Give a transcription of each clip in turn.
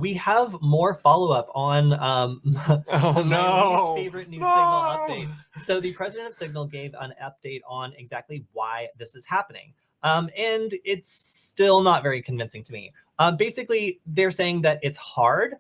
We have more follow-up on Oh, my least no. favorite new No. Signal update. So the president of Signal gave an update on exactly why this is happening. And it's still not very convincing to me. Basically, they're saying that it's hard.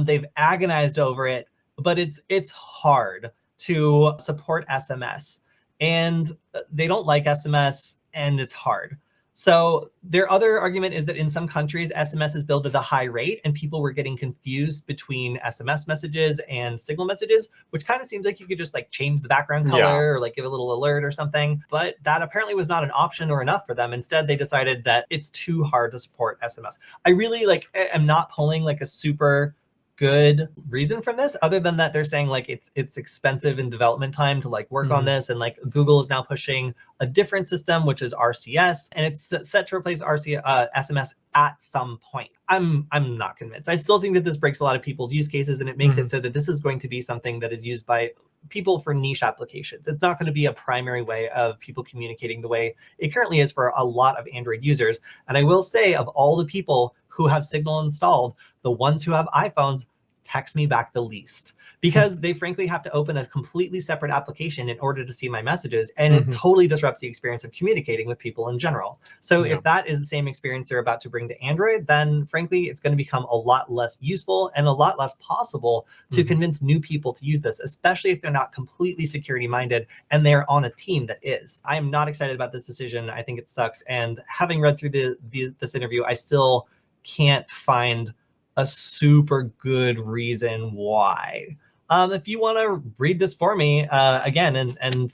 They've agonized over it, but it's hard to support SMS. And they don't like SMS, and it's hard. So their other argument is that in some countries, SMS is billed at a high rate and people were getting confused between SMS messages and Signal messages, which kind of seems like you could just like change the background color or like give a little alert or something. But that apparently was not an option or enough for them. Instead, they decided that it's too hard to support SMS. I really am not pulling like a super good reason from this, other than that they're saying like it's expensive in development time to like work on this, and like Google is now pushing a different system, which is RCS, and it's set to replace SMS at some point. I'm not convinced. I still think that this breaks a lot of people's use cases, and it makes it so that this is going to be something that is used by people for niche applications. It's not going to be a primary way of people communicating the way it currently is for a lot of Android users. And I will say, of all the people who have Signal installed, the ones who have iPhones text me back the least, because they frankly have to open a completely separate application in order to see my messages, and it totally disrupts the experience of communicating with people in general. So if that is the same experience they're about to bring to Android, then frankly, it's going to become a lot less useful and a lot less possible to convince new people to use this, especially if they're not completely security minded and they're on a team that is. I am not excited about this decision. I think it sucks. And having read through this interview, I still can't find a super good reason why. If you want to read this for me again and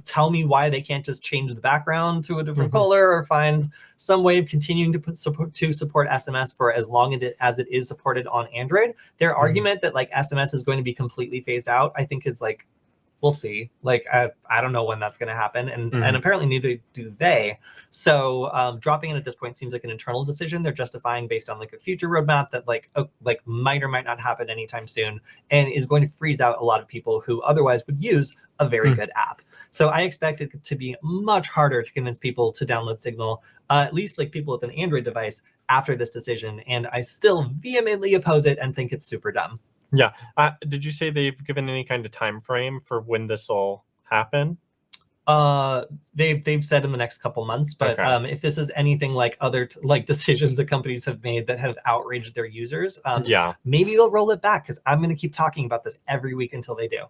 tell me why they can't just change the background to a different color, or find some way of continuing to support SMS for as long as it is supported on Android. Their argument that like SMS is going to be completely phased out, I think is like, we'll see. Like, I don't know when that's going to happen. And apparently neither do they. So dropping it at this point seems like an internal decision they're justifying based on like a future roadmap that like might or might not happen anytime soon, and is going to freeze out a lot of people who otherwise would use a very good app. So I expect it to be much harder to convince people to download Signal, at least like people with an Android device, after this decision. And I still vehemently oppose it and think it's super dumb. Yeah. Did you say they've given any kind of time frame for when this will happen? They've said in the next couple months, but if this is anything like other decisions that companies have made that have outraged their users, maybe they'll roll it back, because I'm going to keep talking about this every week until they do.